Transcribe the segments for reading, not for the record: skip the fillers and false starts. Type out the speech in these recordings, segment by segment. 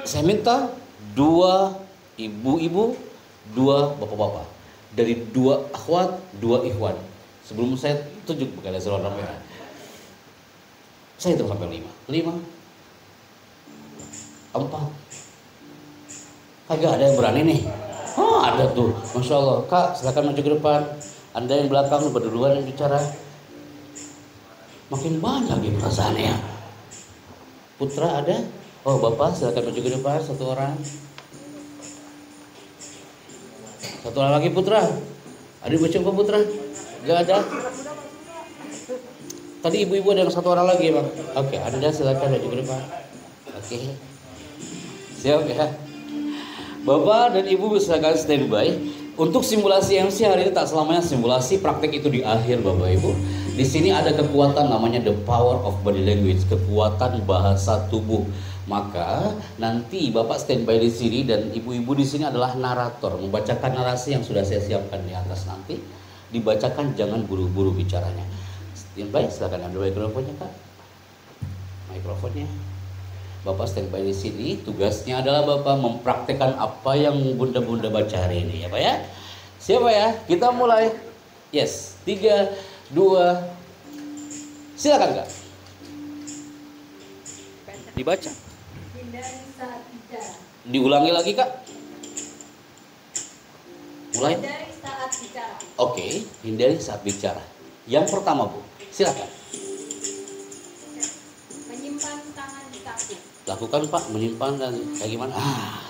Saya minta 2 ibu-ibu, 2 bapak-bapak. Dari 2 akhwat, 2 ikhwan. Sebelum saya tunjuk kepada saudara merah. Saya hitung sampai 5. 5, 4. Kagak ada yang berani nih. Oh, ada tuh. Masya Allah. Kak, silakan maju ke depan. Anda yang belakang berduluan yang bicara. Makin banyak gitu rasanya. Putra ada? Oh, Bapak silakan maju ke depan. 1 orang. 1 orang lagi Putra. Ada yang coba Putra? Gak ada. Tadi ibu-ibu ada yang 1 orang lagi Bang. Oke, Anda silakan maju ke depan. Oke. Siap ya. Bapak dan Ibu silakan standby. Untuk simulasi MC hari ini tak selamanya simulasi, praktek itu di akhir Bapak Ibu. Di sini ada kekuatan namanya the power of body language, kekuatan bahasa tubuh. Maka nanti Bapak standby di sini dan ibu-ibu di sini adalah narator, membacakan narasi yang sudah saya siapkan di atas nanti. Dibacakan, jangan buru-buru bicaranya. Standby, silakan ambil mikrofonnya Kak. Mikrofonnya. Bapak standby di sini, tugasnya adalah Bapak mempraktekkan apa yang bunda-bunda baca hari ini ya Pak ya. Siapa ya? Kita mulai. Yes, 3, 2, silakan Kak. Dibaca. Hindari saat bicara. Diulangi lagi Kak. Mulai. Hindari saat bicara. Oke, hindari saat bicara. Yang pertama Bu, silakan. Menyimpan tangan di saku. Lakukan Pak, menyimpan dan kayak gimana?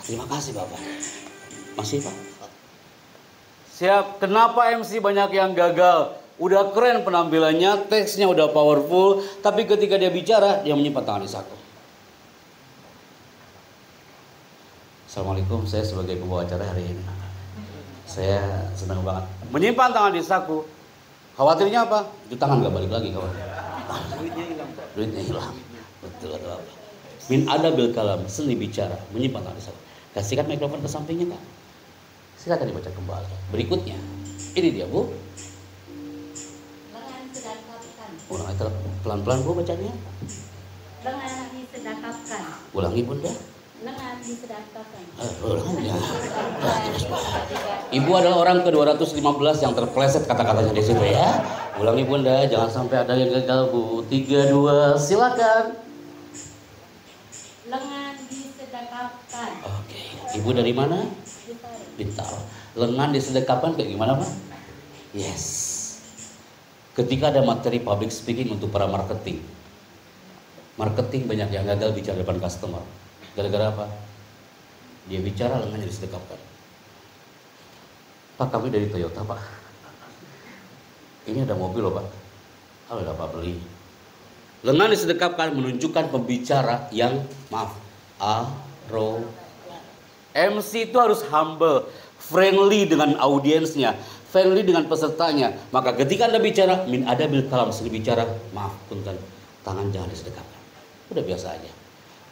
Terima kasih Bapak. Masih Pak. Siap. Kenapa MC banyak yang gagal? Udah keren penampilannya, teksnya udah powerful, tapi ketika dia bicara, dia menyimpan tangan di saku. Assalamualaikum, saya sebagai pembawa acara hari ini. Saya senang banget. Menyimpan tangan di saku. Khawatirnya apa? Itu tangan gak balik lagi kawan. Duitnya hilang. Betul Bapak. Min adabil kalam, seni bicara, menyimpan tangan di saku. Kasihkan mikrofon ke sampingnya Kak. Silakan dibaca kembali. Berikutnya, ini dia Bu. Lengan sedekapkan. Ulangi pelan-pelan Bu bacanya. Lengan disedekapkan. Ulangi Bunda. Lengan disedekapkan. Ulangi ya. Ibu adalah orang ke-215 yang terpleset kata-katanya di situ ya. Ulangi Bunda, jangan sampai ada yang gagal Bu. 3, 2, silakan. Lengan disedekapkan. Oke, Ibu dari mana? Bintaro. Lengan disedekapkan kayak gimana Pak? Yes. Ketika ada materi public speaking untuk para marketing. Marketing banyak yang gagal bicara depan customer. Gara-gara apa? Dia bicara lengannya disedekapkan. Pak, kami dari Toyota Pak. Ini ada mobil loh Pak. Ada apa beli? Lengan disedekapkan menunjukkan pembicara yang MC itu harus humble, friendly dengan audiensnya, friendly dengan pesertanya. Maka ketika Anda bicara, min adabil kalam, seni bicara, maaf punten, tangan jangan disedekapkan. Udah biasa aja.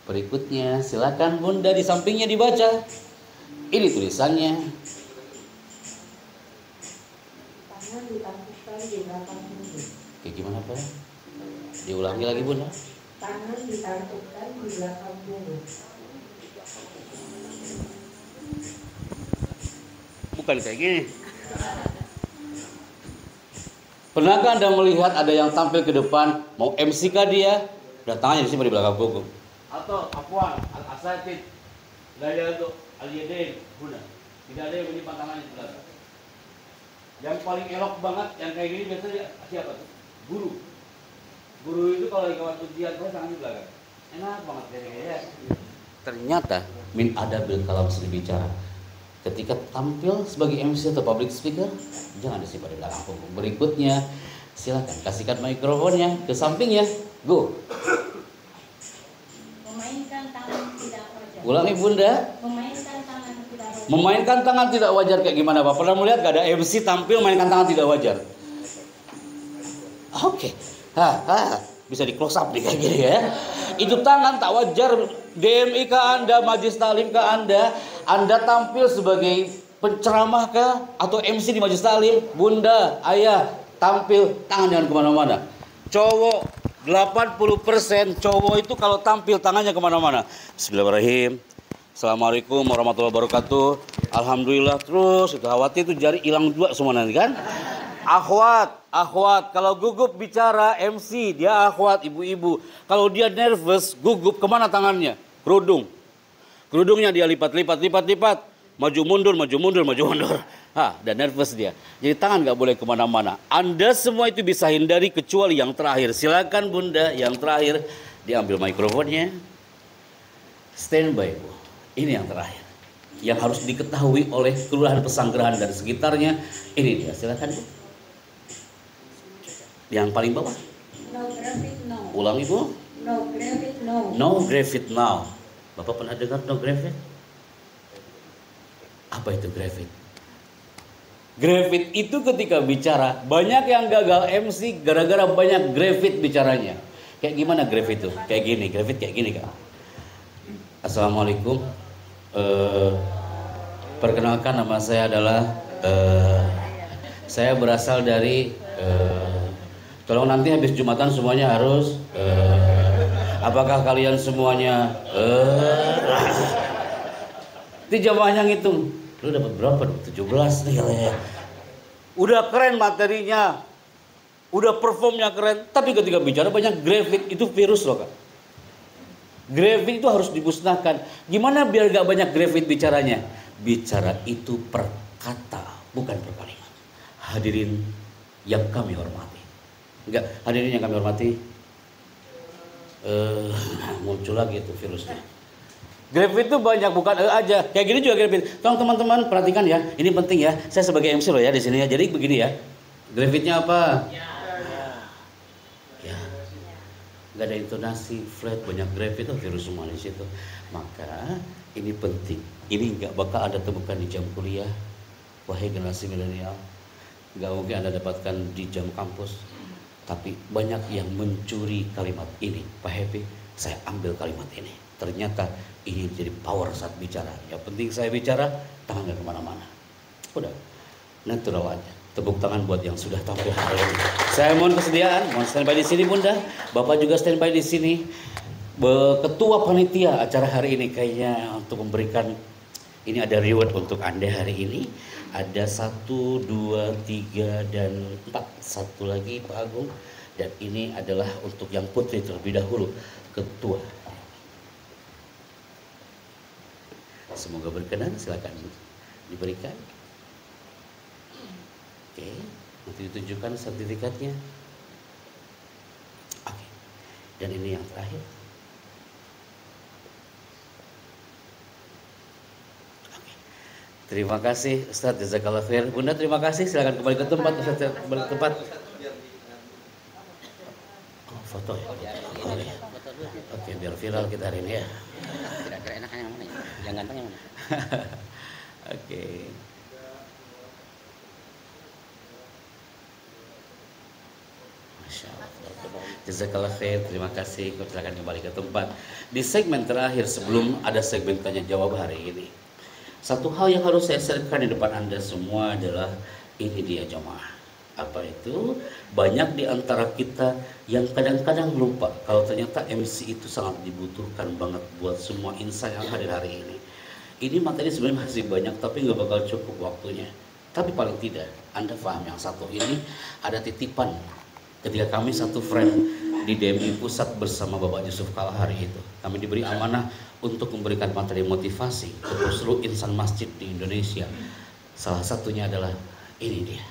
Berikutnya, silakan Bunda di sampingnya dibaca. Ini tulisannya. Tangan ditangkupkan di belakang punggung. Kayak gimana Pak? Diulangi lagi Bunda. Tangan ditangkupkan di belakang punggung. Bukan kayak gini. Pernahkah Anda melihat ada yang tampil ke depan, mau MC kah dia, dan tangannya disimpan di belakang punggung? Atau afwan, al-asatid, la yadu al-yadain huna. Tidak ada yang menyimpan tangannya di belakang. Yang paling elok banget yang kayak gini biasanya siapa tuh? Guru. Guru itu kalau lagi kawan ujian terus tangannya di belakang. Enak banget kayaknya. Ternyata min adabil kalam seni bicara. Ketika tampil sebagai MC atau public speaker, jangan disimpan di belakang punggung. Berikutnya, silakan kasihkan mikrofonnya ke sampingnya. Go. Memainkan tangan tidak wajar. Ulangi Bunda. Memainkan tangan tidak wajar. Memainkan tangan tidak wajar kayak gimana Pak? Pernah melihat gak ada MC tampil mainkan tangan tidak wajar? Oke. Bisa di close up nih kayak gini ya. Itu tangan tak wajar. DMI ke Anda, Majlis Taklim ke Anda tampil sebagai penceramah kah atau MC di Majlis Taklim? Bunda, ayah, tampil tangan jangan kemana-mana. Cowok 80% cowok itu kalau tampil tangannya kemana-mana. Bismillahirrahmanirrahim. Assalamualaikum warahmatullahi wabarakatuh. Alhamdulillah terus. Itu khawatir itu jari hilang dua semua nanti kan. Akhwat. Kalau gugup bicara MC, dia akhwat, ibu-ibu. Kalau dia nervous, gugup, kemana tangannya? Kerudungnya dia lipat. Maju mundur. Dan nervous dia. Jadi tangan nggak boleh kemana-mana. Anda semua itu bisa hindari kecuali yang terakhir. Silakan Bunda, yang terakhir. Diambil mikrofonnya. Standby, Bu. Ini yang terakhir. Yang harus diketahui oleh kelurahan Pesanggerahan dan sekitarnya. Ini dia, silakan Bu. Yang paling bawah. No graphic, no. Ulang Ibu. No graphic, no. No graphic now. Bapak pernah dengar no graphic? Apa itu graphic? Graphic itu ketika bicara, banyak yang gagal MC gara-gara banyak graphic bicaranya. Kayak gimana graphic itu? Kayak gini, graphic kayak gini kan. Assalamualaikum. Perkenalkan nama saya adalah saya berasal dari tolong nanti habis Jumatan semuanya harus apakah kalian semuanya itu jamaahnya ngitung. Lu dapat berapa? 17 nih katanya. Udah keren materinya. Udah performnya keren, tapi ketika bicara banyak grafik, itu virus loh Kak. Grafik itu harus dimusnahkan. Gimana biar gak banyak grafik bicaranya? Bicara itu per kata, bukan per kalimat. Hadirin yang kami hormati. Enggak, hadirin yang kami hormati. Muncul lagi itu virusnya. Grafik itu banyak, bukan aja. Kayak gini juga grafik. Tolong teman-teman perhatikan ya. Ini penting ya. Saya sebagai MC loh ya di sini ya. Jadi begini ya. Grafiknya apa? Ya. Gak ada intonasi, flat, banyak grafik itu virus semua di situ. Maka ini penting. Ini nggak bakal Anda temukan di jam kuliah. Wahai generasi milenial, nggak mungkin Anda dapatkan di jam kampus. Tapi banyak yang mencuri kalimat ini. Pak Happy, saya ambil kalimat ini. Ternyata ini jadi power saat bicara. Yang penting saya bicara, tangan nggak kemana-mana. Udah, natural aja. Tepuk tangan buat yang sudah tampil hari ini. Saya mohon kesediaan, mohon standby di sini Bunda. Bapak juga standby di sini. Ketua panitia acara hari ini kayaknya untuk memberikan ini ada reward untuk Anda hari ini. Ada 1, 2, 3 dan 4. Satu lagi Pak Agung. Dan ini adalah untuk yang putri terlebih dahulu, ketua. Semoga berkenan, silakan diberikan. Oke, nanti ditunjukkan sertifikatnya. Oke, dan ini yang terakhir. Oke, terima kasih Ustaz, jazakallah khair. Bunda terima kasih, silakan kembali ke tempat. Ustaz kembali ke tempat. Oh, foto ya? Oh, ya. Oke, biar viral kita hari ini ya. Kira-kira enaknya yang mana ya? Yang ganteng yang mana? Oke. Masya Allah. Jazakallah khair, terima kasih. Silakan kembali ke tempat. Di segmen terakhir sebelum ada segmen tanya jawab hari ini, satu hal yang harus saya sharekan di depan Anda semua adalah ini dia jemaah. Apa itu? Banyak di antara kita yang kadang-kadang lupa kalau ternyata MC itu sangat dibutuhkan banget buat semua insan yang hadir hari ini. Ini materi sebenarnya masih banyak tapi nggak bakal cukup waktunya. Tapi paling tidak Anda paham yang satu ini ada titipan ketika kami satu friend di DMI Pusat bersama Bapak Yusuf Kala hari itu. Kami diberi amanah untuk memberikan materi motivasi untuk seluruh insan masjid di Indonesia. Salah satunya adalah ini dia.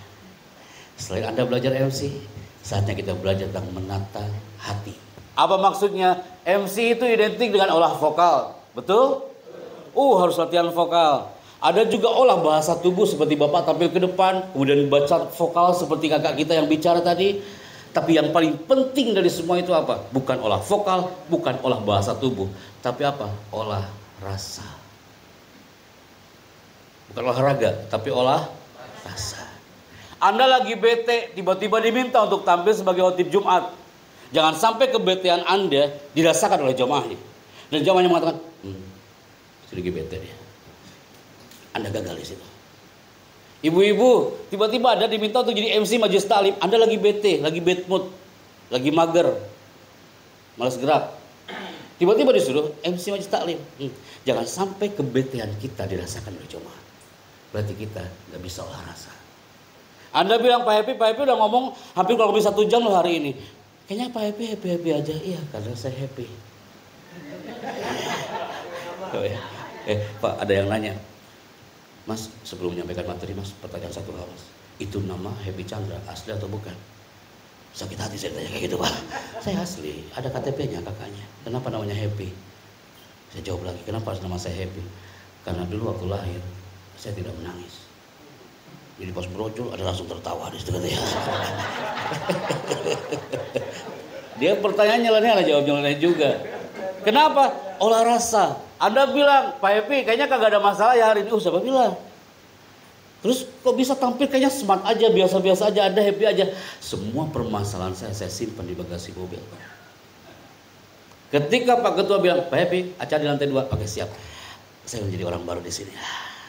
Selain Anda belajar MC, saatnya kita belajar tentang menata hati. Apa maksudnya? MC itu identik dengan olah vokal, betul? Harus latihan vokal. Ada juga olah bahasa tubuh seperti Bapak tampil ke depan, kemudian baca vokal seperti kakak kita yang bicara tadi. Tapi yang paling penting dari semua itu apa? Bukan olah vokal, bukan olah bahasa tubuh, tapi apa? Olah rasa. Bukan olahraga, tapi olah rasa. Anda lagi bete, tiba-tiba diminta untuk tampil sebagai khotib Jumat. Jangan sampai kebetean Anda dirasakan oleh jamaahnya. Dan jamaahnya mengatakan, lagi bete dia. Anda gagal di situ. Ibu-ibu, tiba-tiba Anda diminta untuk jadi MC majelis taklim. Anda lagi bete, lagi bad mood, lagi mager, malas gerak. Tiba-tiba disuruh MC Majelis Taklim. Jangan sampai kebetean kita dirasakan oleh jemaah. Berarti kita nggak bisa olah rasa. Anda bilang Pak Happy udah ngomong hampir kurang lebih 1 jam loh hari ini. Kayaknya Pak Happy aja. Iya, karena saya happy. Pak, ada yang nanya. Mas, sebelum menyampaikan materi, Mas, pertanyaan satu hal, Mas. Itu nama Happy Chandra asli atau bukan? Sakit hati saya tanya kayak gitu, Pak. Saya asli, ada KTP-nya kakaknya. Kenapa namanya Happy? Saya jawab lagi, kenapa nama saya Happy? Karena dulu waktu lahir, saya tidak menangis. Jadi pas brojol ada langsung tertawa di situ katanya. Dia pertanyaannya lain, jawabnya lain juga. Kenapa? Olah rasa. Anda bilang, Pak Happy kayaknya kagak ada masalah ya hari ini. Siapa bilang? Terus kok bisa tampil kayaknya smart aja, biasa-biasa aja, Anda happy aja. Semua permasalahan saya simpan di bagasi mobil. Ketika Pak Ketua bilang, Pak Happy, acara di lantai 2. Oke, siap. Saya menjadi orang baru di sini.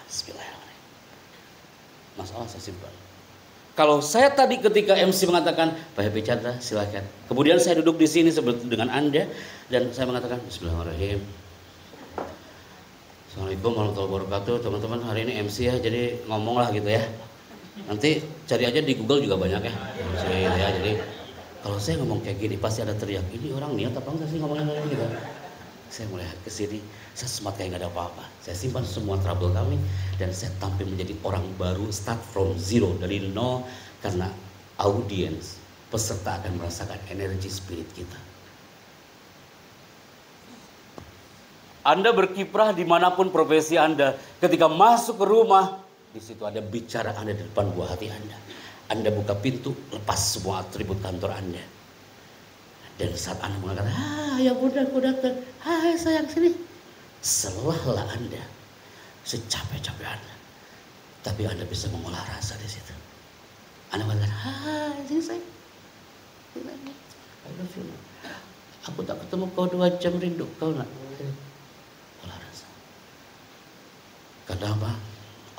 Bismillahirrahmanirrahim. Masalah saya simpan. Kalau saya tadi ketika MC mengatakan, Pak Happy Chandra, silakan. Kemudian saya duduk di sini seperti dengan Anda dan saya mengatakan, Bismillahirrahmanirrahim. Assalamualaikum warahmatullahi wabarakatuh. Teman-teman, hari ini MC ya, jadi ngomong lah gitu ya. Nanti cari aja di Google juga banyak ya. Jadi kalau saya ngomong kayak gini pasti ada teriak, ini orang niat apa enggak sih ngomongnya kayak gitu. Saya mulai ke sini, saya smart kayak nggak ada apa-apa. Saya simpan semua trouble kami dan saya tampil menjadi orang baru, start from zero, dari nol, karena audiens, peserta akan merasakan energi spirit kita. Anda berkiprah dimanapun profesi Anda. Ketika masuk ke rumah, di situ ada bicara Anda di depan buah hati Anda. Anda buka pintu, lepas semua atribut kantor Anda. Dan saat Anda mengatakan, ya bunda aku datang. Hai sayang sini. Selahlah Anda secapek-capek Anda. Tapi Anda bisa mengolah rasa di situ. Anda mengatakan, hai sini sayang. I love you. Aku tak ketemu kau 2 jam, rindu kau nak. Olah rasa. Karena apa?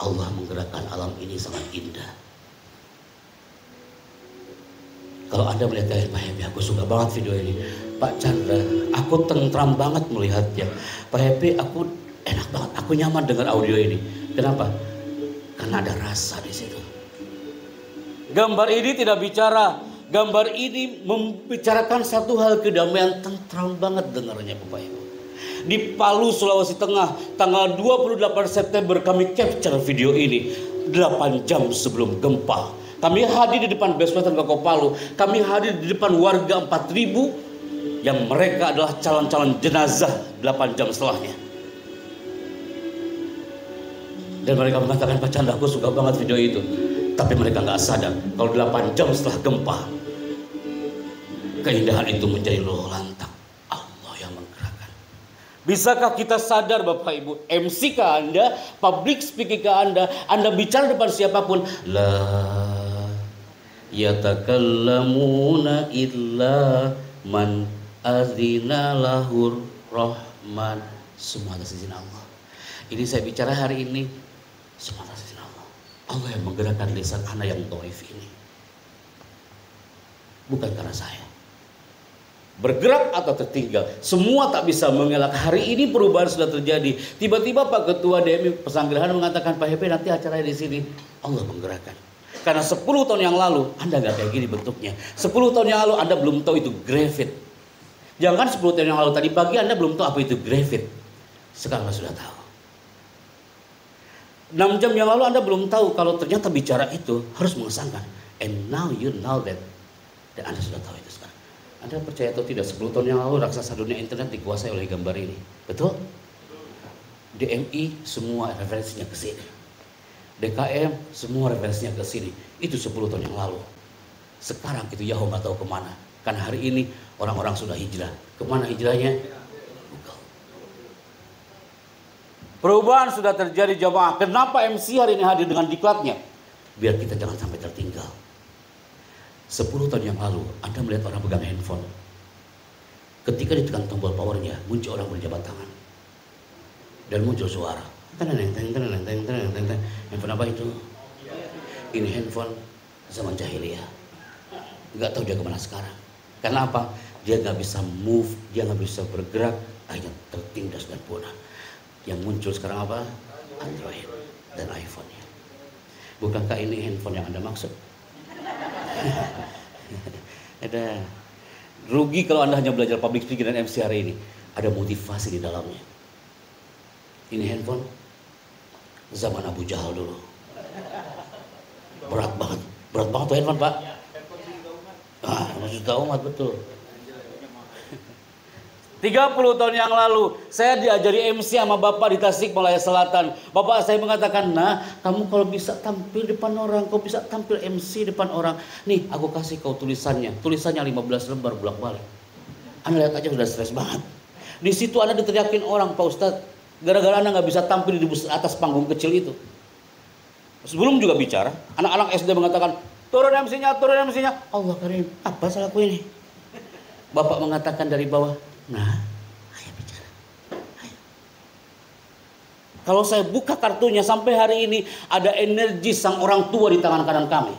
Allah menggerakkan alam ini sangat indah. Kalau Anda melihat Pak Happy, aku suka banget video ini. Pak Chandra, aku tentram banget melihatnya. Pak Happy, aku enak banget, aku nyaman dengar audio ini. Kenapa? Karena ada rasa di situ. Gambar ini tidak bicara. Gambar ini membicarakan satu hal kedamaian, tentram banget dengarnya Bapak Ibu. Di Palu, Sulawesi Tengah, tanggal 28 September kami capture video ini 8 jam sebelum gempa. Kami hadir di depan Beswetan Koko Palu. Kami hadir di depan warga 4.000 yang mereka adalah calon-calon jenazah 8 jam setelahnya. Dan mereka mengatakan, Pak Chandra, aku suka banget video itu. Tapi mereka nggak sadar kalau 8 jam setelah gempa, keindahan itu menjadi luluh lantak. Bisakah kita sadar Bapak Ibu, MC ke Anda, public speaking ke Anda bicara depan siapapun, la yatakallamuna illa man azina lahur rahman. Semua atas izin Allah. Ini saya bicara hari ini, semua atas izin Allah. Allah yang menggerakkan lisan Anda yang dhaif ini. Bukan karena saya. Bergerak atau tertinggal, semua tak bisa mengelak. Hari ini perubahan sudah terjadi. Tiba-tiba Pak Ketua DMI Pesanggerahan mengatakan, Pak Happy nanti acaranya di sini. Allah menggerakkan. Karena 10 tahun yang lalu Anda nggak kayak gini bentuknya. 10 tahun yang lalu Anda belum tahu itu gravid. Jangan 10 tahun yang lalu tadi pagi Anda belum tahu apa itu gravid. Sekarang sudah tahu. 6 jam yang lalu Anda belum tahu kalau ternyata bicara itu harus mengesankan. And now you know that. Dan Anda sudah tahu itu sekarang. Anda percaya atau tidak, 10 tahun yang lalu raksasa dunia internet dikuasai oleh gambar ini. Betul? DMI semua referensinya ke sini. DKM semua referensinya ke sini. Itu 10 tahun yang lalu. Sekarang itu Yahoo nggak tahu kemana. Karena hari ini orang-orang sudah hijrah. Kemana hijrahnya? Google. Perubahan sudah terjadi jamaah. Kenapa MC hari ini hadir dengan diklatnya? Biar kita jangan sampai tertinggal. 10 tahun yang lalu, Anda melihat orang pegang handphone. Ketika ditekan tombol powernya, muncul orang berjabat tangan. Dan muncul suara. Handphone apa itu? Ini handphone zaman jahiliyah. Nggak tahu dia kemana sekarang. Karena apa? Dia nggak bisa move, dia nggak bisa bergerak, akhirnya tertindas dan punah. Yang muncul sekarang apa? Android dan iPhone-nya. Bukankah ini handphone yang Anda maksud? Ada rugi kalau Anda hanya belajar public speaking dan MC hari ini. Ada motivasi di dalamnya. Ini handphone zaman Abu Jahal dulu. Berat banget tuh handphone, Pak. Maksud umat betul. 30 tahun yang lalu saya diajari MC sama Bapak di Tasikmalaya Selatan. Bapak saya mengatakan, nah kamu kalau bisa tampil depan orang, kau bisa tampil MC depan orang. Nih aku kasih kau tulisannya 15 lembar bolak-balik. Anda lihat aja sudah stres banget. Di situ Anda diteriakin orang, Pak Ustadz, gara-gara Anda nggak bisa tampil di atas panggung kecil itu. Sebelum juga bicara, anak-anak SD mengatakan, turun MC-nya. Allah karim, apa salahku ini? Bapak mengatakan dari bawah, nah, ayo bicara. Ayo. Kalau saya buka kartunya sampai hari ini ada energi sang orang tua di tangan kanan kami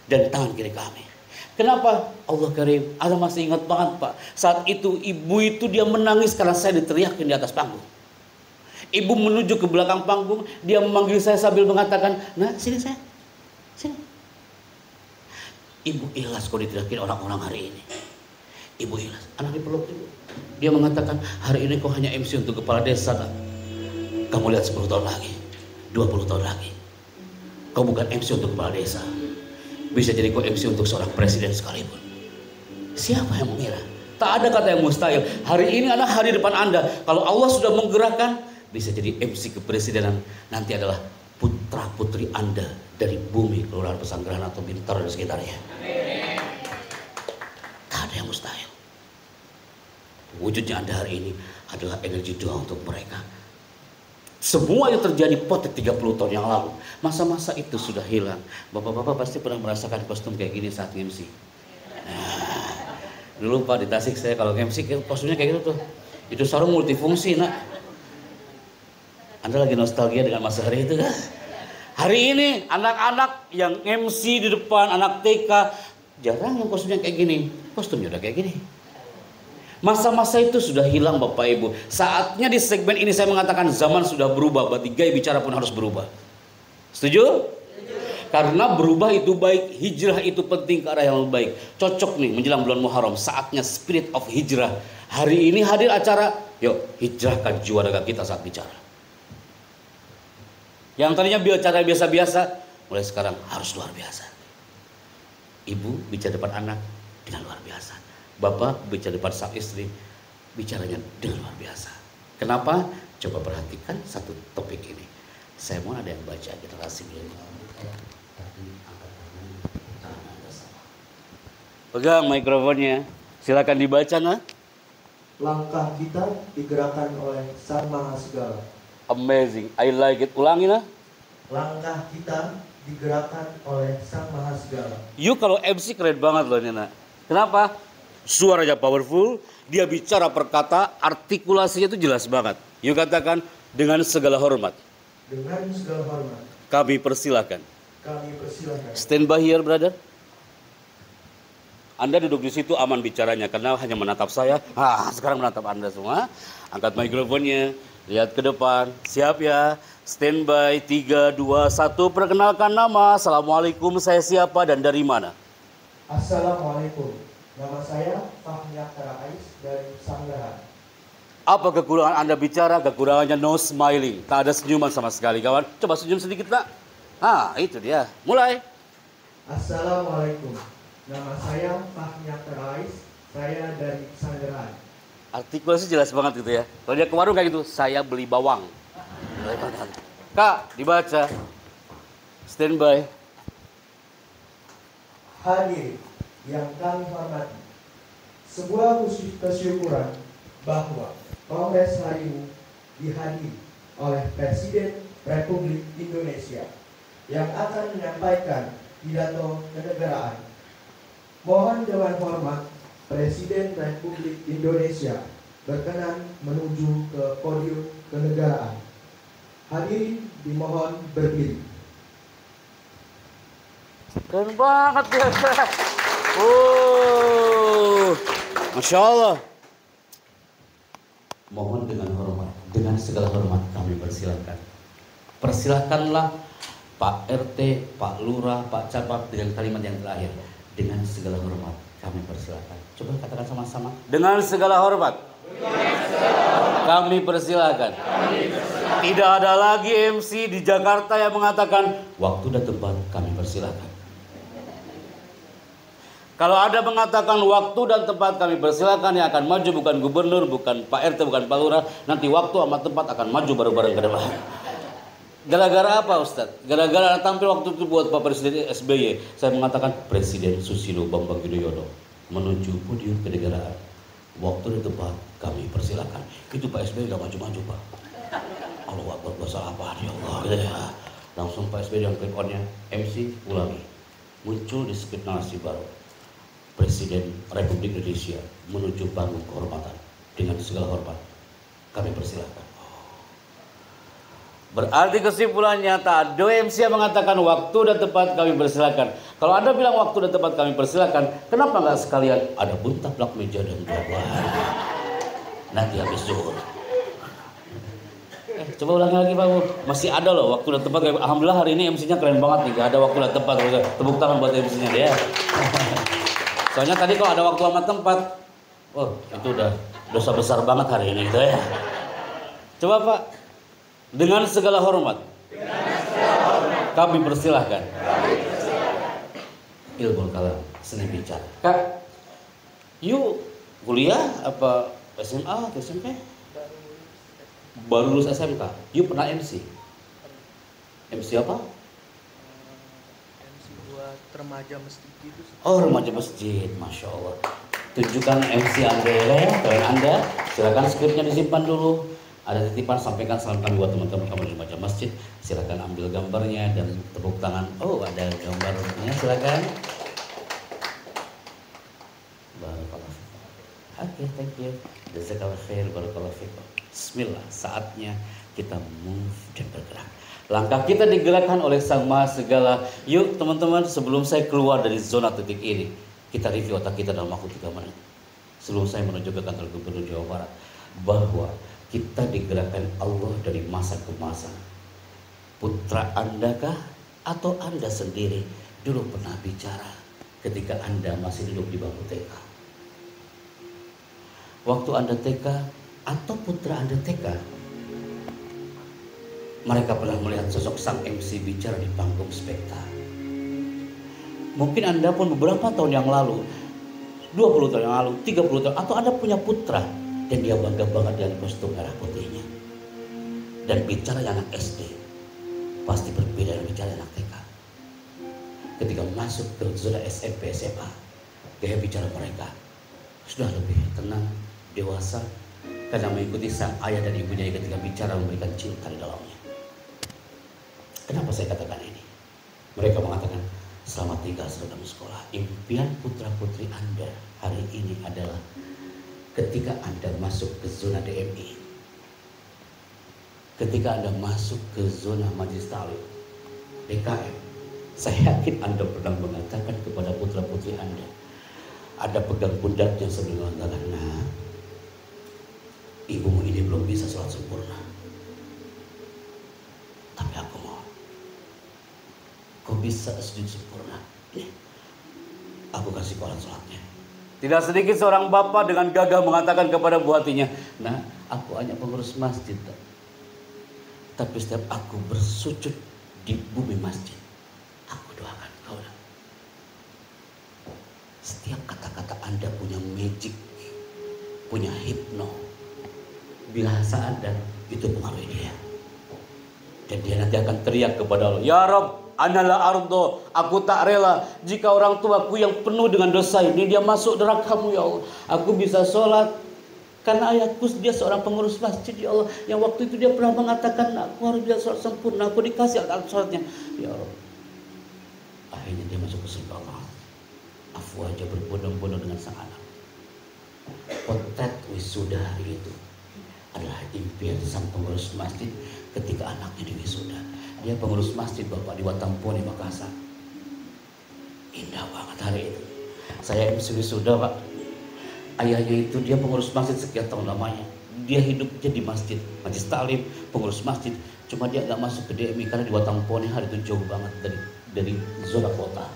dan tangan kiri kami. Kenapa? Allah karim, Anda masih ingat banget Pak. Saat itu ibu itu dia menangis karena saya diteriakin di atas panggung. Ibu menuju ke belakang panggung, dia memanggil saya sambil mengatakan, nah sini saya, sini. Ibu ikhlas kok diteriakin orang-orang hari ini. Ibu ikhlas, anak dipeluk ibu. Dia mengatakan, hari ini kau hanya MC untuk kepala desa. Nak. Kamu lihat 10 tahun lagi, 20 tahun lagi. Kau bukan MC untuk kepala desa. Bisa jadi kau MC untuk seorang presiden sekalipun. Siapa yang mengira? Tak ada kata yang mustahil. Hari ini adalah hari depan Anda. Kalau Allah sudah menggerakkan, bisa jadi MC kepresidenan. Nanti adalah putra putri Anda dari bumi, Kelurahan Pesanggerahan atau Bintaro dan sekitarnya. Tak ada yang mustahil. Wujudnya Anda hari ini adalah energi doa untuk mereka. Semua yang terjadi potek 30 tahun yang lalu, masa-masa itu sudah hilang. Bapak-bapak pasti pernah merasakan kostum kayak gini saat MC. Nah, dulu Pak di Tasik saya kalau MC kostumnya kayak gitu tuh. Itu sarung multifungsi nak. Anda lagi nostalgia dengan masa hari itu kan? Hari ini anak-anak yang MC di depan, anak TK, jarang yang kostumnya kayak gini. Kostumnya udah kayak gini. Masa-masa itu sudah hilang Bapak Ibu. Saatnya di segmen ini saya mengatakan zaman sudah berubah. Berarti gaya bicara pun harus berubah. Setuju? Karena berubah itu baik, hijrah itu penting ke arah yang lebih baik. Cocok nih menjelang bulan Muharram, saatnya spirit of hijrah. Hari ini hadir acara, yuk hijrahkan jiwa raga kita saat bicara. Yang tadinya bicara biasa-biasa, mulai sekarang harus luar biasa. Ibu bicara depan anak dengan luar biasa. Bapak bicara depan sang istri, bicaranya dengan luar biasa. Kenapa? Coba perhatikan satu topik ini. Saya mau ada yang baca, kita kasih dulu. Pegang mikrofonnya, silakan dibaca nah. Langkah kita digerakkan oleh Sang Maha Segala. Amazing, I like it. Ulangi nah. Langkah kita digerakkan oleh Sang Maha Segala. You kalau MC keren banget loh Nina. Kenapa? Suaranya powerful, dia bicara per kata, artikulasinya itu jelas banget. You katakan dengan segala hormat. Dengan segala hormat. Kami persilakan. Kami persilakan. Stand by here, brother. Anda duduk di situ aman bicaranya karena hanya menatap saya. Sekarang menatap Anda semua. Angkat mikrofonnya, lihat ke depan. Siap ya? Stand by 3, 2, 1. Perkenalkan nama. Assalamualaikum, saya siapa dan dari mana? Assalamualaikum. Nama saya Fahmi Akhtar Ais dari Pesanggerahan. Apa kekurangan Anda bicara? Kekurangannya no smiling. Tak ada senyuman sama sekali, kawan. Coba senyum sedikit, Pak. Itu dia. Mulai. Assalamualaikum. Nama saya Fahmi Akhtar Ais. Saya dari Pesanggerahan. Artikulasi jelas banget gitu ya. Kalau dia ke warung kayak gitu, saya beli bawang. Kak, dibaca. Stand by. Hadirin yang kami hormati, sebuah kesyukuran bahwa Kongres hari ini dihadiri oleh Presiden Republik Indonesia yang akan menyampaikan pidato kenegaraan. Mohon dengan hormat Presiden Republik Indonesia berkenan menuju ke podium kenegaraan. Hadirin dimohon berdiri. Keren banget ya. Masya Allah. Mohon dengan hormat, dengan segala hormat kami persilakan. Persilakanlah Pak RT, Pak Lurah, Pak Camat dengan kalimat yang terakhir. Dengan segala hormat kami persilakan. Coba katakan sama-sama. Dengan segala hormat. Kami persilakan. Tidak ada lagi MC di Jakarta yang mengatakan waktu dan tempat kami persilakan. Kalau ada mengatakan waktu dan tempat kami persilakan, yang akan maju bukan gubernur, bukan Pak RT, bukan Pak Lurah. Nanti waktu sama tempat akan maju bareng-bareng ke depan. Gara-gara apa Ustadz? Gara-gara tampil waktu itu buat Pak Presiden SBY. Saya mengatakan Presiden Susilo Bambang Yudhoyono menuju podium kenegaraan. Waktu dan tempat kami persilakan. Itu Pak SBY gak maju-maju Pak. Allah Akbar, gua salah apa ya Allah gitu ya. Langsung Pak SBY yang click on-nya MC ulangi. Muncul di skrip narasi baru. Presiden Republik Indonesia menuju panggung kehormatan. Dengan segala hormat kami persilakan. Berarti kesimpulannya tak ada MC yang mengatakan waktu dan tempat kami persilakan. Kalau Anda bilang waktu dan tempat kami persilakan, kenapa nggak sekalian ada buntaplak meja dan buah? Nanti habis zuhur. Coba ulangi lagi Pak. Masih ada loh waktu dan tempat. Alhamdulillah hari ini MC-nya keren banget nih. Gak ada waktu dan tempat. Tepuk tangan buat MC-nya ya. Soalnya tadi kalau ada waktu sama tempat, oh itu udah dosa besar banget hari ini gitu ya. Coba Pak, dengan segala hormat, kami persilahkan. Ilmu kalam, seni bicara. Kak, yuk kuliah apa SMA atau SMP? Baru lulus SMK. Yuk pernah MC? MC apa? MC buat remaja masjid gitu. Oh, remaja masjid, Masya Allah. Tunjukkan MC Anda ya, kalian Anda. Silakan skripnya disimpan dulu. Ada titipan, sampaikan salam kami buat teman-teman kamu di remaja masjid. Silakan ambil gambarnya dan tepuk tangan. Oh, ada gambarnya, silakan. Barakallah. Oke, thank you. Jazakallah khair, barakallah fikum. Bismillah, saatnya kita move dan bergerak. Langkah kita digerakkan oleh Sang Maha Segala. Yuk teman-teman, sebelum saya keluar dari zona titik ini, kita review otak kita dalam waktu 3 menit. Sebelum saya menuju ke kantor Gubernur Jawa Barat, bahwa kita digerakkan Allah dari masa ke masa. Putra Anda kah atau Anda sendiri dulu pernah bicara ketika Anda masih duduk di bangku TK? Waktu Anda TK atau putra Anda TK, mereka pernah melihat sosok sang MC bicara di panggung spekta. Mungkin Anda pun beberapa tahun yang lalu, 20 tahun yang lalu, 30 tahun, atau Anda punya putra dan dia bangga banget dengan kostum merah putihnya. Dan bicara anak SD pasti berbeda dengan bicara anak TK. Ketika masuk ke zona SMP, SMA, gaya bicara mereka sudah lebih tenang, dewasa, karena mengikuti sang ayah dan ibunya ketika bicara memberikan cinta di dalamnya. Kenapa saya katakan ini? Mereka mengatakan, selamat tinggal seragam sekolah. Impian putra-putri Anda hari ini adalah ketika Anda masuk ke zona DMI, ketika Anda masuk ke zona Majelis Ta'lim, DKM, saya yakin Anda pernah mengatakan kepada putra-putri Anda, ada pegang pundaknya sambil mengatakan, nah, ibumu ini belum bisa sholat sempurna, tapi aku mau. Kau bisa sujud sempurna. Nih, aku kasih kau alat sholatnya. Tidak sedikit seorang bapak dengan gagah mengatakan kepada buah hatinya, nah, aku hanya pengurus masjid, tapi setiap aku bersujud di bumi masjid, aku doakan kau. Setiap kata-kata Anda punya magic, punya hipno. Bahasa Anda itu pengaruhi dia. Dan dia nanti akan teriak kepada Allah, ya Rabb, analah ardo, aku tak rela jika orang tuaku yang penuh dengan dosa ini dia masuk neraka-Mu ya Allah. Aku bisa sholat karena ayahku dia seorang pengurus masjid ya Allah, yang waktu itu dia pernah mengatakan aku harus bisa sholat sempurna, aku dikasih alat sholatnya ya Allah. Akhirnya dia masuk ke surga Allah. Afu aja berbondong-bondong dengan sang anak. Potret wisuda hari itu adalah impian sang pengurus masjid ketika anaknya diwisuda. Dia pengurus masjid Bapak di Watampone, Makassar. Indah banget hari itu. Saya MC wisuda Pak. Ayahnya itu dia pengurus masjid sekian tahun lamanya. dia hidupnya di masjid, majelis taklim, pengurus masjid. Cuma dia nggak masuk ke DMI karena di Watampone hari itu jauh banget dari zona kota.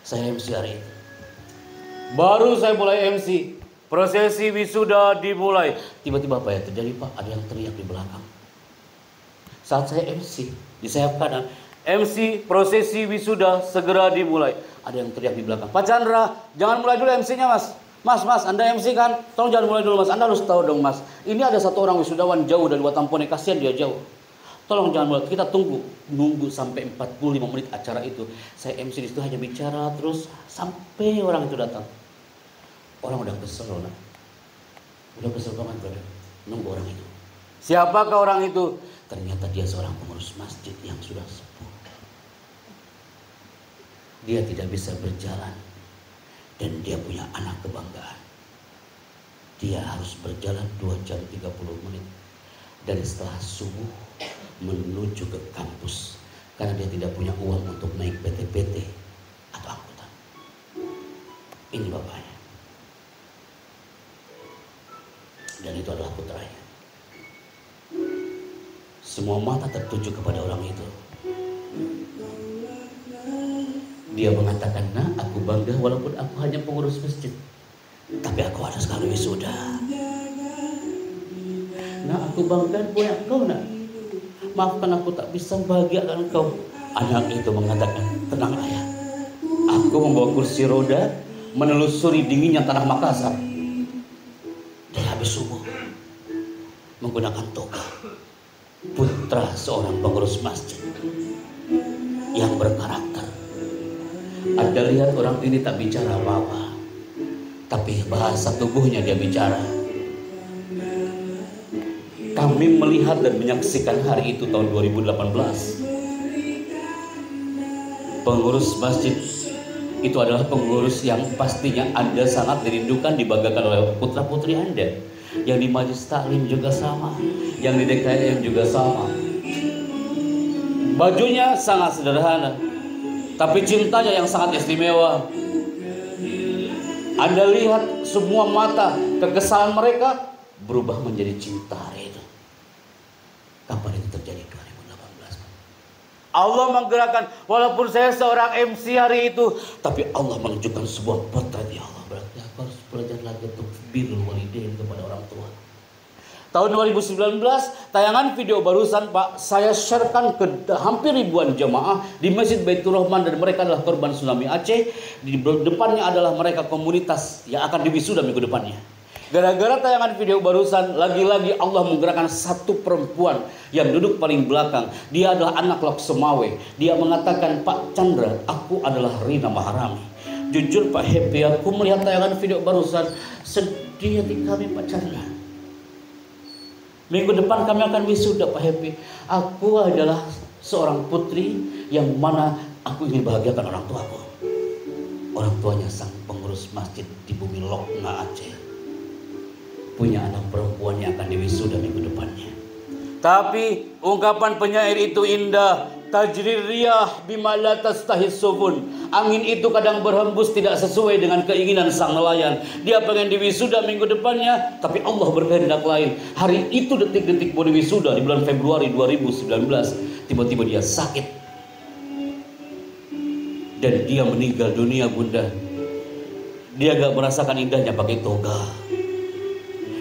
Saya MC hari itu. Baru saya mulai MC, prosesi wisuda dimulai. Tiba-tiba apa yang terjadi Pak? Ada yang teriak di belakang. Saat saya MC, di sayap kanan, MC prosesi wisuda segera dimulai. Ada yang teriak di belakang, Pak Chandra, jangan mulai dulu MC-nya Mas. Mas, Anda MC kan? Tolong jangan mulai dulu Mas, Anda harus tahu dong Mas. Ini ada satu orang wisudawan jauh dari Watampone, kasihan dia jauh. Tolong jangan mulai, kita nunggu sampai 45 menit acara itu. Saya MC di situ hanya bicara terus sampai orang itu datang. Orang udah kesel loh, nah. Udah kesel banget brother, nunggu orang itu. Siapakah orang itu? Ternyata dia seorang pengurus masjid yang sudah sepuh. Dia tidak bisa berjalan dan dia punya anak kebanggaan. Dia harus berjalan 2 jam 30 menit dari setelah subuh menuju ke kampus karena dia tidak punya uang untuk naik PT-PT atau angkutan. Ini bapaknya. Dan itu adalah putranya. Semua mata tertuju kepada orang itu. Dia mengatakan, nah aku bangga walaupun aku hanya pengurus masjid, tapi aku ada sekali wisuda. Nah aku bangga punya engkau nak. Maafkan aku tak bisa membahagiakan engkau. Anak itu mengatakan, tenang ayah. Aku membawa kursi roda menelusuri dinginnya tanah Makassar. Dan habis subuh menggunakan toga. Putra seorang pengurus masjid yang berkarakter. Anda lihat orang ini tak bicara apa-apa, tapi bahasa tubuhnya dia bicara. Kami melihat dan menyaksikan hari itu tahun 2018. Pengurus masjid itu adalah pengurus yang pastinya Anda sangat dirindukan, dibanggakan oleh putra-putri Anda. Yang di majelis taklim juga sama, yang di DKM juga sama. Bajunya sangat sederhana, tapi cintanya yang sangat istimewa. Anda lihat semua mata kekesalan mereka berubah menjadi cinta hari itu. Kapan itu terjadi? 2018. Allah menggerakkan, walaupun saya seorang MC hari itu, tapi Allah menunjukkan sebuah potret. Ya Allah, berarti aku harus belajar lagi untuk birrul walidain kepada orang tua. Tahun 2019, tayangan video barusan Pak, saya sharekan ke hampir ribuan jemaah di Masjid Baitur Rahman, dan mereka adalah korban tsunami Aceh. Di depannya adalah mereka komunitas yang akan diwisuda minggu depannya. Gara-gara tayangan video barusan, lagi-lagi Allah menggerakkan satu perempuan yang duduk paling belakang. Dia adalah anak Lok Semawe. Dia mengatakan, Pak Chandra, aku adalah Rina Maharami. Jujur Pak Happy, aku melihat tayangan video barusan, sedih hati kami Pak Chandra. Minggu depan kami akan wisuda Pak Happy. Aku adalah seorang putri yang mana aku ingin bahagiakan orang tuaku. Orang tuanya sang pengurus masjid di bumi Lokna Aceh. Punya anak perempuan yang akan diwisuda minggu depannya. Tapi ungkapan penyair itu indah. Tajrir riyah bima la tastahis subun. Angin itu kadang berhembus tidak sesuai dengan keinginan sang nelayan. Dia pengen diwisuda minggu depannya, tapi Allah berkehendak lain. Hari itu detik-detik mau diwisuda di bulan Februari 2019, tiba-tiba dia sakit dan dia meninggal dunia bunda. Dia gak merasakan indahnya pakai toga.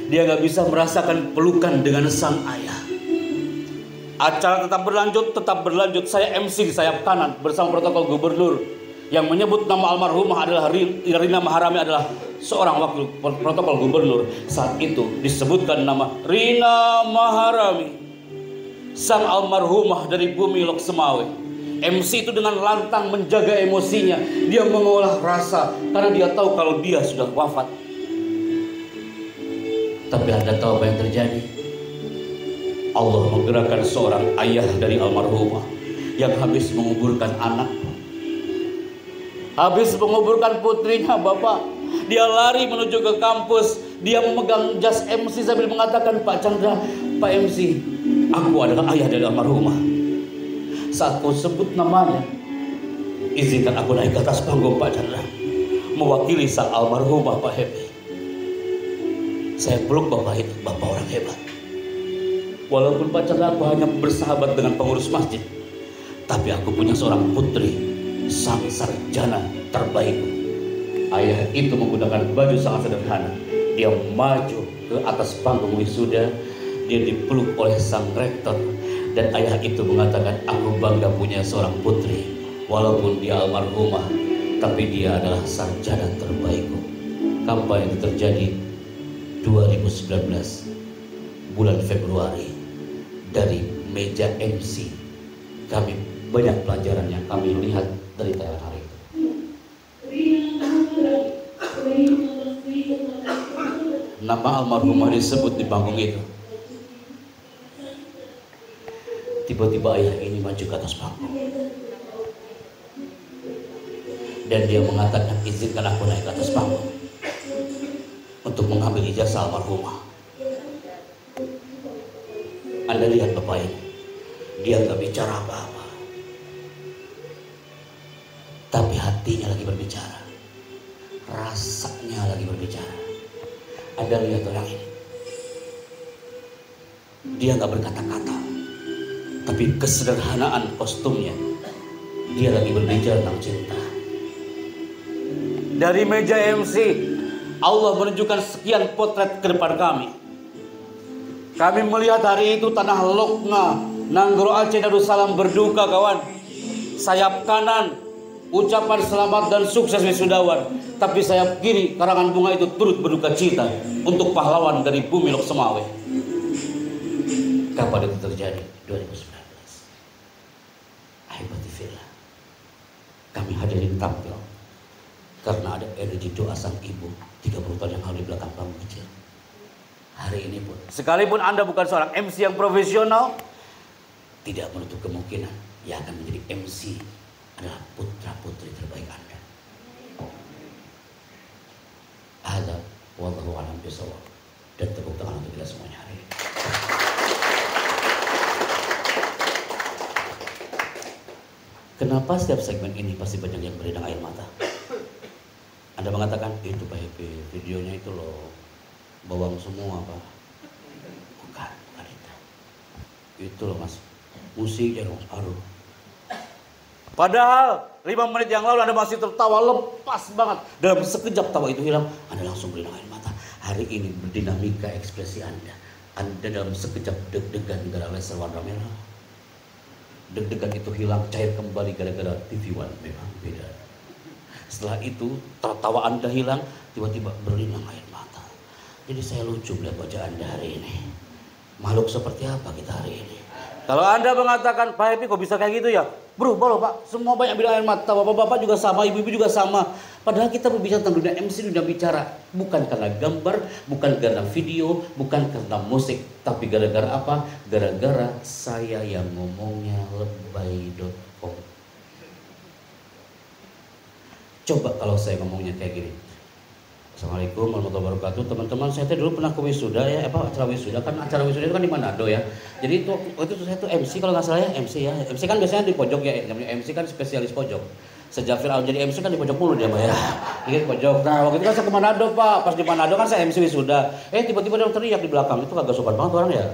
Dia gak bisa merasakan pelukan dengan sang ayah. Acara tetap berlanjut. Saya MC di sayap kanan bersama protokol gubernur yang menyebut nama almarhumah adalah Rina Maharami, adalah seorang wakil protokol gubernur. Saat itu disebutkan nama Rina Maharami, sang almarhumah dari bumi Lok Semawe. MC itu dengan lantang menjaga emosinya. Dia mengolah rasa karena dia tahu kalau dia sudah wafat. Tapi Anda tahu apa yang terjadi? Allah menggerakkan seorang ayah dari almarhumah yang habis menguburkan anak, habis menguburkan putrinya Bapak. Dia lari menuju ke kampus. Dia memegang jas MC sambil mengatakan, Pak Chandra, Pak MC, aku adalah ayah dari almarhumah. Saat kau sebut namanya, izinkan aku naik ke atas panggung Pak Chandra, mewakili sang almarhumah Pak Happy. Saya peluk bapak itu, bapak orang hebat. Walaupun pacar aku hanya bersahabat dengan pengurus masjid, tapi aku punya seorang putri, sang sarjana terbaik. Ayah itu menggunakan baju sangat sederhana. Dia maju ke atas panggung wisuda, dia dipeluk oleh sang rektor, dan ayah itu mengatakan, aku bangga punya seorang putri. Walaupun dia almarhumah, tapi dia adalah sarjana terbaikku. Kapan itu terjadi? 2019 bulan Februari. Dari meja MC kami banyak pelajaran yang kami lihat dari tayangan hari itu. Nama almarhumah disebut di panggung itu. Tiba-tiba ayah ini maju ke atas panggung dan dia mengatakan, izinkan aku naik ke atas panggung untuk mengambil ijazah almarhumah. Anda lihat bapak ini, dia nggak bicara apa-apa, tapi hatinya lagi berbicara, rasanya lagi berbicara. Anda lihat orang ini, dia nggak berkata-kata, tapi kesederhanaan kostumnya, dia lagi berbicara tentang cinta. Dari meja MC, Allah menunjukkan sekian potret ke depan kami. Kami melihat hari itu tanah Lokna, Nanggro Aceh Darussalam berduka kawan. Sayap kanan, ucapan selamat dan sukses wisudawan. Tapi sayap kiri, karangan bunga itu turut berduka cita untuk pahlawan dari bumi Lok Semawe. Kapan itu terjadi? 2019. Ahibatifillah. Kami hadirin tampil karena ada energi doa sang ibu 30 tahun yang lalu di belakang panggung kecil. Hari ini pun, sekalipun Anda bukan seorang MC yang profesional, tidak menutup kemungkinan yang akan menjadi MC adalah putra-putri terbaik Anda. Ada wallahu a'lam bishawab, dan tepuk tangan untuk kita semuanya hari ini. Kenapa setiap segmen ini pasti banyak yang beredar air mata? Anda mengatakan, itu Pak Happy, videonya itu loh, bawang semua Pak. Bukan itu. Itu loh Mas, musiknya loh, aduh. Padahal 5 menit yang lalu Anda masih tertawa lepas banget. Dalam sekejap tawa itu hilang, Anda langsung beredar air mata. Hari ini berdinamika ekspresi Anda. Anda dalam sekejap deg-degan gara-gara laser warna merah. Deg-degan itu hilang, cair kembali gara-gara TV One. Memang beda. Setelah itu tertawa Anda hilang, tiba-tiba berlinang air mata. Jadi saya lucu melihat wajah Anda hari ini. Makhluk seperti apa kita hari ini? Kalau Anda mengatakan, Pak Happy kok bisa kayak gitu ya? Berubah loh Pak, semua banyak bilang air mata. Bapak-bapak juga sama, ibu-ibu juga sama. Padahal kita berbicara tentang dunia MC, dunia bicara. Bukan karena gambar, bukan karena video, bukan karena musik. Tapi gara-gara apa? Gara-gara saya yang ngomongnya lebay.com. Coba kalau saya ngomongnya kayak gini. Assalamualaikum warahmatullahi wabarakatuh. Teman-teman, saya dulu pernah ke wisuda ya, acara wisuda kan itu kan di Manado ya. Jadi itu saya tuh MC kalau nggak salah ya, MC ya. MC kan biasanya di pojok ya, MC kan spesialis pojok. Sejak Fir'aun jadi MC kan di pojok mulu dia Pak ya. Di pojok. Nah, waktu itu kan saya ke Manado Pak. Pas di Manado kan saya MC wisuda. Tiba-tiba ada orang teriak di belakang. Itu kagak sopan banget orang ya.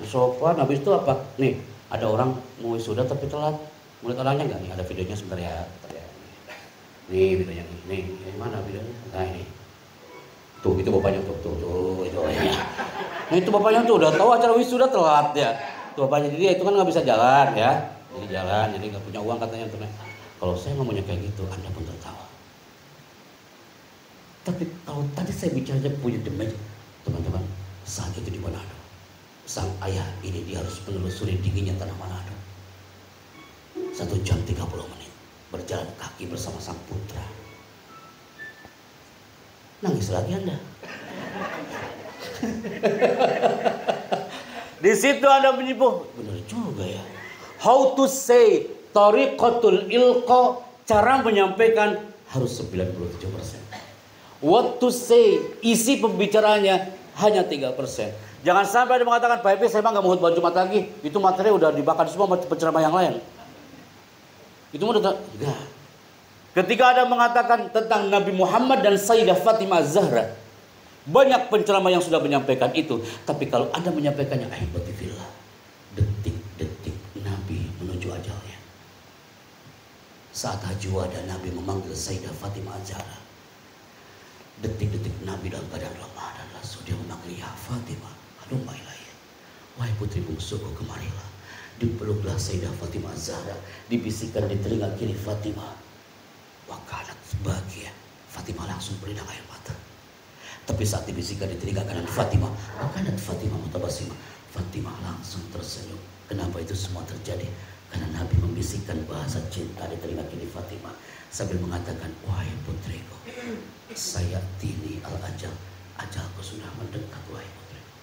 Sopan, habis itu apa? Nih, ada orang mau wisuda tapi telat. Mau lihat orangnya nggak nih? Ada videonya sebentar ya. Nih videonya nih, ini mana videonya? Nah ini, tuh itu bapaknya tuh itu orangnya. Nah itu bapaknya tuh udah tahu acara wisuda telat ya. Tuh bapaknya dia itu kan nggak bisa jalan ya, jadi nggak punya uang katanya tuh. Kalau saya ngomongnya kayak gitu, Anda pun tertawa. Tapi kalau tadi saya bicaranya punya damage, teman-teman, saat itu di Manado, sang ayah ini dia harus menelusuri dinginnya tanah Manado. 1 jam 30 menit. Berjalan kaki bersama sang putra. Nangis lagi Anda. Di situ Anda menyimpul, benar juga ya. How to say, tariqatul ilqa, cara menyampaikan harus 97%. What to say, isi pembicaranya hanya 3%. Jangan sampai Anda mengatakan, Pak Happy saya emang gak mau khutbah Jumat lagi. Itu materi udah dibakar semua penceramah yang lain. Itu enggak. Ketika ada mengatakan tentang Nabi Muhammad dan Sayyidah Fatimah Zahra, Banyak penceramah yang sudah menyampaikan itu, tapi kalau Anda menyampaikannya ahibatifillah, detik-detik Nabi menuju ajalnya. Saat haji wada Nabi memanggil Sayyidah Fatimah Az-Zahra. Detik-detik Nabi dalam keadaan lemah dan lesu, dia memanggil, ya Fatimah, halumma ilayya. Wahai putri bungsuku, kemarilah. Dipeluklah Sayyidah Fatimah Az-Zahra, dibisikkan di telinga kiri Fatimah. Wakanat bahagia. Fatimah langsung berlinang air mata. Tapi saat dibisikkan di telinga kanan Fatimah, wakanat Fatimah mutabasimah. Fatimah langsung tersenyum. Kenapa itu semua terjadi? Karena Nabi membisikkan bahasa cinta di telinga kiri Fatimah sambil mengatakan, wahai putriku, saya tini al-ajal, ajalku sudah mendekat wahai putriku.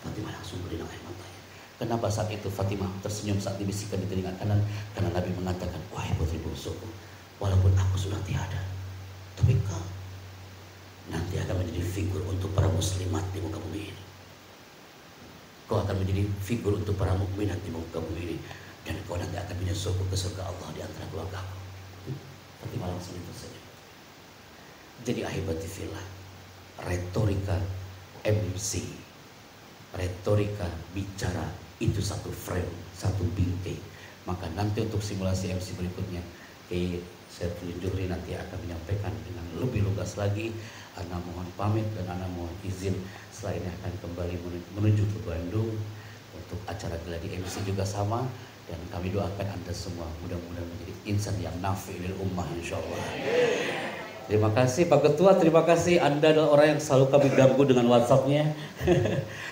Fatimah langsung berlinang air matanya. Kenapa saat itu Fatimah tersenyum saat dibisikkan di telinga kanan? Karena Nabi mengatakan, wahai putri bungsuku, walaupun aku sudah tiada, tapi kau nanti akan menjadi figur untuk para muslimat di muka bumi ini. Kau akan menjadi figur untuk para mukminat di muka bumi ini. Dan kau nanti akan menyusup ke surga Allah di antara keluargaku. Fatimah langsung tersenyum. Jadi ahibatifillah, retorika MC, retorika bicara itu satu frame, satu bingkai. Maka nanti untuk simulasi MC berikutnya, saya Juhri nanti akan menyampaikan dengan lebih lugas lagi. Ana mohon pamit dan Ana mohon izin setelah ini akan kembali menuju ke Bandung untuk acara gladi MC juga sama. Dan kami doakan Anda semua mudah-mudahan menjadi insan yang nafi lil ummah insyaallah. Terima kasih Pak Ketua, terima kasih Anda adalah orang yang selalu kami ganggu dengan WhatsApp-nya.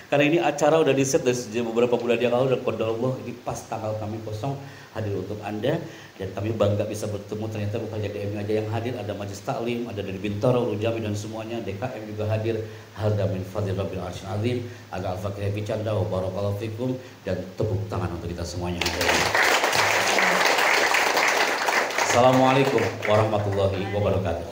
Karena ini acara udah di set dari sejak beberapa bulan yang lalu, dan qadarullah ini pas tanggal kami kosong hadir untuk Anda. Dan kami bangga bisa bertemu, ternyata bukan JDM aja yang hadir, ada Majlis Taklim, ada dari Bintaro, Rujami dan semuanya, DKM juga hadir. Hadza min fadli rabbil arsyil azim. Agak al-fakir bicanda wa barakallahu fikum, dan tepuk tangan untuk kita semuanya. Assalamualaikum warahmatullahi wabarakatuh.